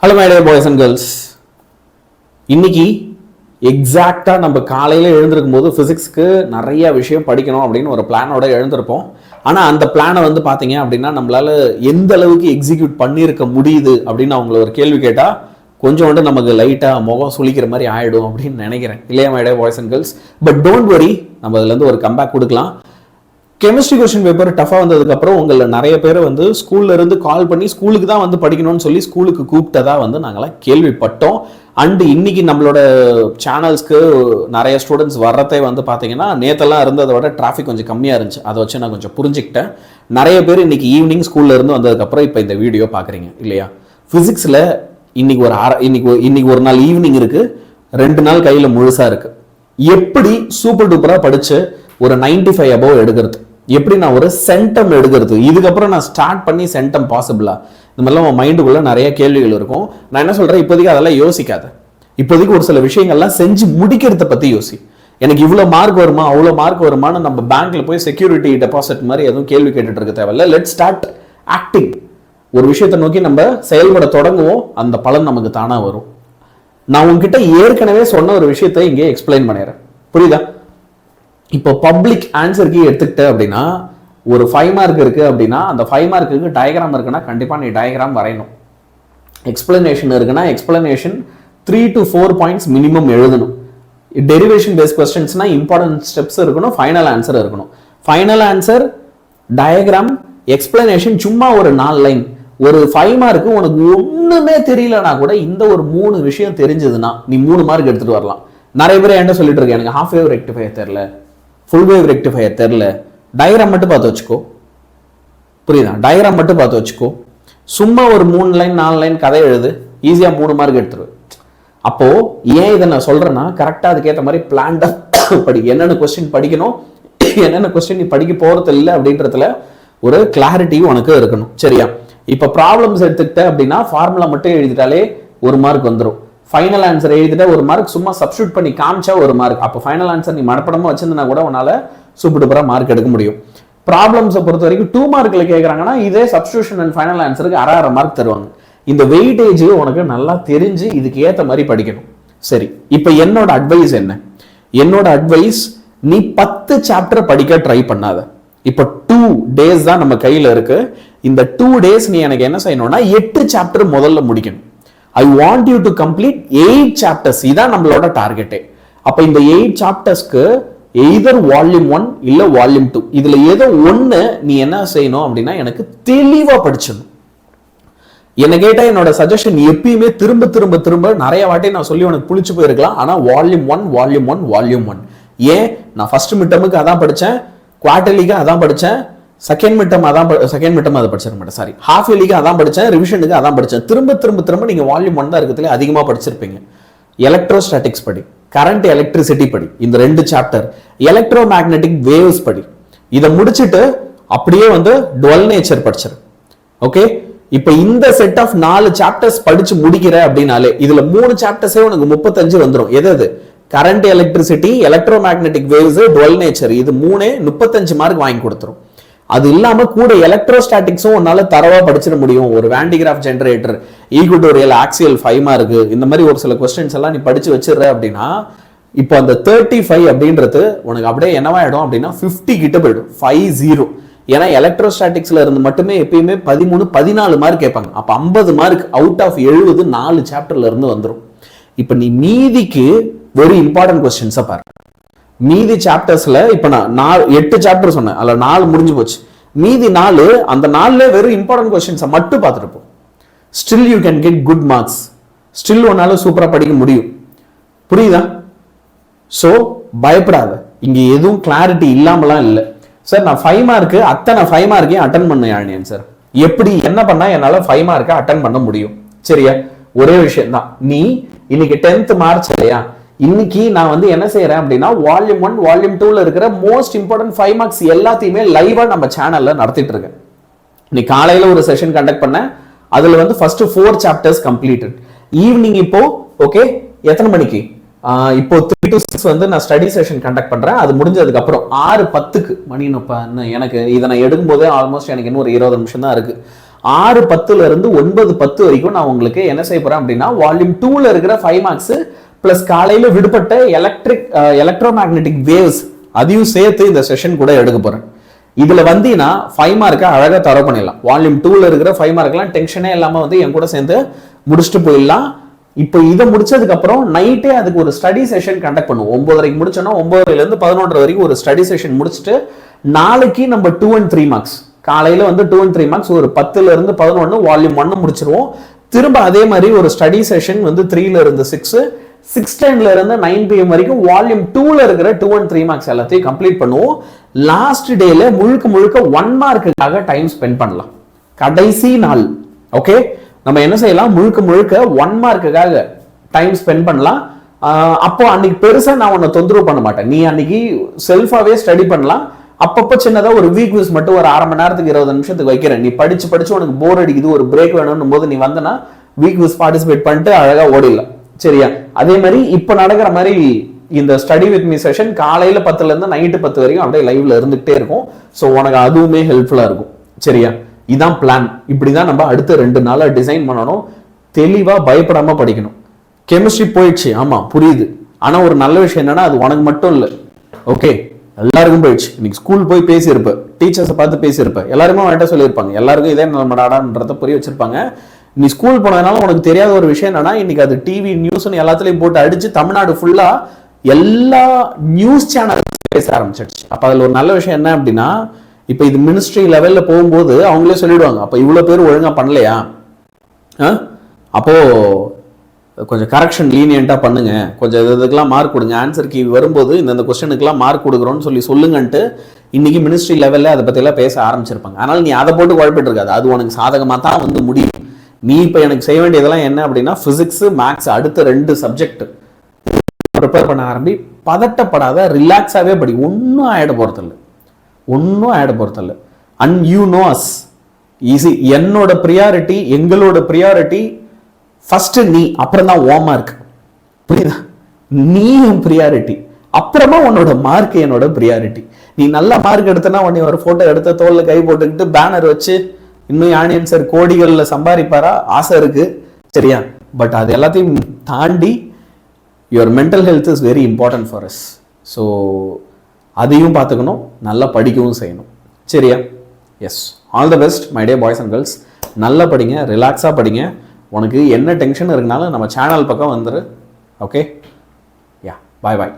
Hello my dear boys and girls. இன்னைக்கு எக்ஸாக்டாக நம்ம காலையில் எழுந்திருக்கும் போது ஃபிசிக்ஸ்க்கு நிறைய விஷயம் படிக்கணும் அப்படின்னு ஒரு பிளானோட எழுந்திருப்போம். ஆனால் அந்த பிளானை வந்து பார்த்தீங்க அப்படின்னா நம்மளால எந்த அளவுக்கு எக்ஸிக்யூட் பண்ணியிருக்க முடியுது அப்படின்னு அவங்கள ஒரு கேள்வி கேட்டால் கொஞ்சோண்டு நமக்கு லைட்டாக முகம் சுளிக்கிற மாதிரி ஆகிடும் அப்படின்னு நினைக்கிறேன். இல்லையா my dear boys and girls? But don't worry, நம்ம அதுலேருந்து ஒரு கம்பேக் கொடுக்கலாம். கெமிஸ்ட்ரி கொஸ்டின் பேப்பர் டஃபாக வந்ததுக்கப்புறம் உங்களில் நிறைய பேர் வந்து ஸ்கூல்ல இருந்து கால் பண்ணி ஸ்கூலுக்கு தான் வந்து படிக்கணும்னு சொல்லி ஸ்கூலுக்கு கூப்பிட்டதா வந்து நாங்களாம் கேள்விப்பட்டோம். அண்டு இன்னைக்கு நம்மளோட சேனல்ஸ்க்கு நிறைய ஸ்டூடெண்ட்ஸ் வர்றதே வந்து பார்த்தீங்கன்னா நேற்றெல்லாம் இருந்ததை விட டிராஃபிக் கொஞ்சம் கம்மியாக இருந்துச்சு. அதை வச்சு நான் கொஞ்சம் புரிஞ்சுக்கிட்டேன். நிறைய பேர் இன்னைக்கு ஈவினிங் ஸ்கூல்ல இருந்து வந்ததுக்கப்புறம் இப்போ இந்த வீடியோ பார்க்குறீங்க இல்லையா? ஃபிசிக்ஸில் இன்னைக்கு ஒரு நாள் ஈவினிங் இருக்கு, 2 நாள் கையில் முழுசா இருக்கு. எப்படி சூப்பர் டூப்பராக படிச்சு ஒரு 95 above எடுக்கிறது, எப்படி நான் ஒரு சென்டம் எடுக்கிறது, இதுக்கப்புறம் நான் ஸ்டார்ட் பண்ணி சென்டம் பாசிபிளா, இந்த மாதிரிலாம் உன் மைண்டுக்குள்ள நிறைய கேள்விகள் இருக்கும். நான் என்ன சொல்றேன், இப்போதைக்கு அதெல்லாம் யோசிக்காத. இப்போதைக்கு ஒரு சில விஷயங்கள்லாம் செஞ்சு முடிக்கிறத பத்தி யோசி. எனக்கு இவ்வளோ மார்க் வருமா அவ்வளோ மார்க் வருமானு நம்ம பேங்க்ல போய் செக்யூரிட்டி டெபாசிட் மாதிரி எதுவும் கேள்வி கேட்டுட்டு இருக்க தேவையில்ல. Let start acting. ஒரு விஷயத்தை நோக்கி நம்ம செயல்பட தொடங்குவோம், அந்த பலன் நமக்கு தானா வரும். நான் உங்ககிட்ட ஏற்கனவே சொன்ன ஒரு விஷயத்தை இங்கே எக்ஸ்பிளைன் பண்ணிடுறேன், புரியுதா? இப்போ பப்ளிக் ஆன்சருக்கு எடுத்துக்கிட்ட அப்படின்னா ஒரு 5 மார்க் இருக்கு அப்படின்னா அந்த 5 மார்க்குக்கு டயக்ராம் இருக்குன்னா கண்டிப்பா நீ டயக்ராம் வரையணும். எக்ஸ்பிளனேஷன் இருக்குன்னா எக்ஸ்பிளனேஷன் 3 to 4 பாயிண்ட்ஸ் மினிமம் எழுதணும். டெரிவேஷன் பேஸ்ட் கொஸ்டின்ஸ்னா இம்பார்ட்டன்ட் ஸ்டெப்ஸ் இருக்கணும், ஃபைனல் ஆன்சர் இருக்கணும். ஃபைனல் ஆன்சர், டயக்ராம், எக்ஸ்பிளனேஷன் சும்மா ஒரு 4 லைன். ஒரு 5 மார்க்கு உனக்கு ஒண்ணுமே தெரியலனா கூட இந்த ஒரு 3 விஷயம் தெரிஞ்சதுன்னா நீ 3 மார்க் எடுத்துட்டு வரலாம். நிறைய பேர் என்ன சொல்லிட்டு இருக்கேன், எனக்கு ஹாஃப் வேவ் ரெக்டிஃபையர் தெரியல, ஃபுல் வேவ் ரெக்டிஃபையர் தெரில, டயக்ராம் மட்டும் பார்த்து வச்சுக்கோ. புரியுதா? டயக்ராம் மட்டும் பார்த்து வச்சுக்கோ. சும்மா ஒரு 3 லைன் 4 லைன் கதை எழுது, ஈஸியாக 3 மார்க் எடுத்துருவேன். அப்போ ஏன் இதை நான் சொல்றேன்னா, கரெக்டாக அதுக்கேற்ற மாதிரி பிளான்டா படி. என்னென்ன கொஸ்டின் படிக்கணும், என்னென்ன கொஸ்டின் நீ படிக்க போறது இல்லை அப்படின்றதுல ஒரு கிளாரிட்டியும் உனக்கு இருக்கணும். சரியா? இப்போ ப்ராப்ளம்ஸ் எடுத்துக்கிட்ட அப்படின்னா ஃபார்முலா மட்டும் எழுதிட்டாலே 1 மார்க் வந்துடும். ஃபைனல் ஆன்சர் எழுதிட்ட 1 மார்க், சும்மா சப்ஸ்டியூட் பண்ணி காமிச்சா 1 மார்க். அப்போ ஃபைனல் ஆன்சர் நீ மனப்படமா வச்சிருந்தா கூட உன்னால சூப்பர் டூப்பரா மார்க் எடுக்க முடியும். ப்ராப்ளம்ஸை பொறுத்த வரைக்கும் 2 மார்க்ல கேட்கறாங்கன்னா இதே சப்ஸ்டியூஷன் அண்ட் ஃபைனல் ஆன்சருக்கு 1/2 மார்க் தருவாங்க. இந்த வெயிட்டேஜ் உனக்கு நல்லா தெரிஞ்சு இதுக்கு ஏற்ற மாதிரி படிக்கணும். சரி, இப்போ என்னோட அட்வைஸ் என்ன? என்னோட அட்வைஸ், நீ 10 சாப்டர் படிக்க ட்ரை பண்ணாத. இப்போ 2 days தான் நம்ம கையில இருக்கு. இந்த 2 days நீ எனக்கு என்ன செய்யணும்னா 8 சாப்டர் முதல்ல முடிக்கணும். I want you to complete 8 chapters. இதான் நம்மளோட டார்கெட்டே. அப்ப இந்த 8 சாப்டர்ஸ்க்கு either வால்யூம் 1 இல்ல வால்யூம் 2 இதுல ஏதோ ஒண்ணு நீ என்ன செய்யணும் அப்படின்னா எனக்கு தெளிவா படிச்சிடணும். என்ன கேட்டா என்னோட சஜஷன் எப்பயுமே திரும்ப திரும்ப திரும்ப நிறைய வாட்டி நான் சொல்லி உனக்கு புளிச்சு போயிருக்கலாம். ஆனா வால்யூம் 1 ஏன்? நான் ஃபர்ஸ்ட் மிட்டமுக்கு அதான் படிச்சேன், குவார்டர்லிக்கு அதான் படிச்சேன், செகண்ட் மிட்டம் அதை படிச்சிருக்க மாட்டேன், சாரி ஹாஃப் இயர்லிக்கு அதான் படித்தேன், ரிவிஷனுக்கு அதான் படித்தேன். திரும்ப நீங்கள் வால்யூம் 1 தான் இருக்கிறதுல அதிகமாக படிச்சிருப்பீங்க. எலக்ட்ரோஸ்டாட்டிக்ஸ் படி, கரண்ட் எலக்ட்ரிசிட்டி படி, இந்த 2 சாப்டர், எலக்ட்ரோ மேக்னெட்டிக் வேவ்ஸ் படி. இதை முடிச்சுட்டு அப்படியே வந்து டுவெல் நேச்சர் படிச்சிரு. ஓகே, இப்போ இந்த செட் ஆஃப் 4 சாப்டர்ஸ் படிச்சு முடிக்கிற அப்படின்னாலே இதுல 3 சாப்டர்ஸே உனக்கு 35 வந்துடும். எது? Current electricity, electro magnetic waves, twelve nature. இது 3 35 மார்க் வாங்கி கொடுத்துரும். அது இல்லாம கூட எலக்ட்ரோஸ்டாட்டிக்ஸும் உன்னால தரவா படிச்சிட முடியும். ஒரு வேண்டிகிராஃப் ஜெனரேட்டர், ஈக்குவட்டோரியல் ஆக்சியல் 5 மார்க், இந்த மாதிரி ஒரு சில கொஸ்டின்ஸ் எல்லாம் நீ படிச்சு வச்சிடுற அப்படின்னா இப்போ அந்த 35 அப்படின்றது உனக்கு அப்படியே என்னவாயிடும் அப்படின்னா 50 கிட்ட போயிடும், 50. ஏன்னா எலக்ட்ரோஸ்டாட்டிக்ஸ்ல இருந்து மட்டுமே எப்பயுமே 13 14 மார்க் கேட்பாங்க. அப்ப 50 மார்க் அவுட் ஆஃப் 70 4 சாப்டர்ல இருந்து வந்துடும். இப்ப நீ மீதிக்கு வெரி இம்பார்ட்டன்ட் கொஸ்டின்ஸை பாரு. மீதி சாப்டர்ஸ்ல இப்ப நான் 8 சாப்டர் சொன்னேன், அதுல 4 முடிஞ்சு போச்சு. மீதி 4, அந்த 4ல வெறும் இம்பார்ட்டன்ட் கொஸ்டின்ஸை மட்டும் பார்த்துட்டு போ. Still you can get good marks. Still உன்னால சூப்பரா படிக்க முடியும். புரியுதா? சோ பயப்படாத. இங்க எதுவும் கிளாரிட்டி இல்லாமலாம் இல்லை. சார் நான் 5 மார்க்கு அத்தனை 5 மார்க்கையும் அட்டன் பண்ண யாழினியன் சார், எப்படி என்ன பண்ணா என்னால 5 மார்க்கை அட்டன் பண்ண முடியும்? சரியா? ஒரே விஷயம் தான். நீ இன்னைக்கு 10th மார்ச் இல்லையா? இன்னைக்கு நான் வந்து என்ன செய்யறேன் அப்படின்னா வால்யூம் 1 வால்யூம் 2ல இருக்கிற மோஸ்ட் இம்பார்ட்டன்ட் 5 மார்க்ஸ் எல்லாத்தையுமே லைவா நம்ம சேனல்ல நடத்திட்டு இருக்கேன். இன்னைக்கு காலையில ஒரு செஷன் கண்டக்ட் பண்ணேன், அதுல வந்து ஃபர்ஸ்ட் 4 சாப்டர்ஸ் கம்ப்ளீட்டட். ஈவினிங் இப்போ ஓகே எத்தனை மணிக்கு? இப்போ 3 to 6 வந்து நான் ஸ்டடி செஷன் கண்டக்ட் பண்றேன். அது முடிஞ்சதுக்கு அப்புறம் 6:10க்கு மணி எனக்கு இதை நான் எடுக்கும் போதே ஆல்மோஸ்ட் எனக்கு இன்னும் ஒரு 20 நிமிஷம் தான் இருக்கு. 6:10 இருந்து 9:10 வரைக்கும் நான் உங்களுக்கு என்ன செய்ய போறேன் அப்படின்னா வால்யூம் 2ல இருக்கிற 5 மார்க்ஸ் பிளஸ் காலையில விடுபட்ட எலக்ட்ரோமேக்னெட்டிக் வேவ்ஸ் அதையும் சேர்த்து இந்த செஷன் கூட எடுக்க போறேன். இதுல வந்தீங்கன்னா 5 மார்க்கை அழகா தர பண்ணிடலாம். வால்யூம் 2ல இருக்கிற 5 மார்க்லாம் டென்ஷனே இல்லாம வந்து என் கூட சேர்ந்து முடிச்சுட்டு போயிடலாம். இப்போ இதை முடிச்சதுக்கு அப்புறம் நைட்டே அதுக்கு ஒரு ஸ்டடி செஷன் கண்டக்ட் பண்ணுவோம். 9:30 முடிச்சோன்னா 9:30 இருந்து 11:30 வரைக்கும் ஒரு ஸ்டடி செஷன் முடிச்சுட்டு நாளைக்கு நம்ம 2 and 3 மார்க்ஸ் காலையில வந்து 2 and 3 மார்க்ஸ் ஒரு 10ல இருந்து 11 வால்யூம் 1 முடிச்சிருவோம். திரும்ப அதே மாதிரி ஒரு ஸ்டடி செஷன் வந்து 3ல இருந்து 6:10ல இருந்து 9 PM வரைக்கும் வால்யூம் 2ல இருக்கிற 2 and 3 மார்க்ஸ் எல்லாத்தையும் கம்ப்ளீட் பண்ணுவோம். லாஸ்ட் டேல முழுக்க 1 மார்க்குக்காக டைம் ஸ்பெண்ட் பண்ணலாம். கடைசி நாள் ஓகே நம்ம என்ன செய்யலாம், முழுக்க 1 மார்க்குக்காக டைம் ஸ்பெண்ட் பண்ணலாம். அப்போ அன்னைக்கு பெருசா நான் உன்னை தொந்தரவு பண்ண மாட்டேன். நீ அன்னைக்கு செல்ஃபாவே ஸ்டடி பண்ணலாம். அப்பப்போ சின்னதா ஒரு வீக் விஸ் மட்டும் ஒரு 1/2 மணி நேரத்துக்கு 20 நிமிஷத்துக்கு வைக்கிறேன். நீ படிச்சு உனக்கு போர் அடிக்குது, ஒரு பிரேக் வேணும்னும் போது நீ வந்தனா வீக் விஸ் பார்ட்டிசிபேட் பண்ணிட்டு அழகா ஓடிடலாம். சரியா? அதே மாதிரி இப்ப நடக்கிற மாதிரி இந்த ஸ்டடி வித் மீ செஷன் காலையில 10ல இருந்து நைட்டு 10 வரைக்கும் அப்படியே லைவ்ல இருந்துகிட்டே இருக்கும். ஸோ உனக்கு அதுவுமே ஹெல்ப்ஃபுல்லா இருக்கும். சரியா? இதான் பிளான். இப்படிதான் நம்ம அடுத்த 2 நாளா டிசைன் பண்ணணும். தெளிவா பயப்படாம படிக்கணும். கெமிஸ்ட்ரி போயிடுச்சு, ஆமா புரியுது. ஆனா ஒரு நல்ல விஷயம் என்னன்னா அது உனக்கு மட்டும் இல்லை, ஓகே எல்லாருக்கும் போயிடுச்சு. இன்னைக்கு ஸ்கூல் போய் பேசியிருப்ப, டீச்சர்ஸை பார்த்து பேசியிருப்ப, எல்லாருமே அவன்கிட்ட சொல்லியிருப்பாங்க, எல்லாருக்கும் இதே நம்மடாடான்றத புரிய வச்சிருப்பாங்க. நீ ஸ்கூல் போனதுனால உனக்கு தெரியாத ஒரு விஷயம் என்னன்னா இன்னைக்கு அது டிவி நியூஸ்னு எல்லாத்துலயும் போட்டு அடிச்சு தமிழ்நாடு ஃபுல்லா எல்லா நியூஸ் சேனல் பேச ஆரம்பிச்சிடுச்சு. அப்ப அதுல ஒரு நல்ல விஷயம் என்ன அப்படின்னா, இப்ப இது மினிஸ்ட்ரி லெவல்ல போகும்போது அவங்களே சொல்லிடுவாங்க, அப்ப இவ்வளவு பேர் ஒழுங்கா பண்ணலையா, அப்போ கொஞ்சம் கரெக்ஷன் லீனியண்டா பண்ணுங்க, கொஞ்சம் இதுக்கெல்லாம் மார்க் கொடுங்க, ஆன்சர் கீ வரும்போது இந்த கொஸ்டினுக்குலாம் மார்க் கொடுக்குறோன்னு சொல்லி சொல்லுங்கன்ட்டு இன்னைக்கு மினிஸ்ட்ரி லெவல்ல அதை பத்தி எல்லாம் பேச ஆரம்பிச்சிருப்பாங்க. அதனால நீ அதை போட்டு குழப்பிட்டு இருக்காது, அது உனக்கு சாதகமா தான் வந்து முடியும். நீ இப்ப எனக்கு செய்ய வேண்டியதெல்லாம் என்ன அப்படின்னா பிசிக்ஸ் மேக்ஸ் அடுத்த 2 சப்ஜெக்ட் ப்ரிப்பேர் பண்ண ஆரம்பி. பதட்டப்படாத, ரிலாக்ஸாவே படி. ஒன்னும் ஆயிட போறதில்லை. And you know as easy. என்னோட ப்ரியாரிட்டி, எங்களோட ப்ரியாரிட்டி ஃபர்ஸ்ட் நீ, அப்புறம் தான் ஓ மார்க். புரியுதா? நீ என் ப்ரியாரிட்டி, அப்புறமா உன்னோட மார்க் என்னோட ப்ரியாரிட்டி. நீ நல்ல மார்க் எடுத்தனா உடனே ஒரு போட்டோ எடுத்த தோல்ல கை போட்டுக்கிட்டு பேனர் வச்சு இன்னும் யானியன் சார் கோடிகள்ல சம்பாதிப்பாரா ஆசை இருக்கு. சரியா? பட் அது எல்லாத்தையும் தாண்டி your mental health is very important for us. So அதையும் பார்த்துக்கணும், நல்லா படிக்கவும் செய்யணும். சரியா? Yes, all the best my dear boys and girls. நல்லா படிங்க, ரிலாக்ஸாக படிங்க. உனக்கு என்ன டென்ஷன் இருக்குனாலும் நம்ம சேனல் பக்கம் வந்துரு. ஓகே, யா, பாய் பாய்.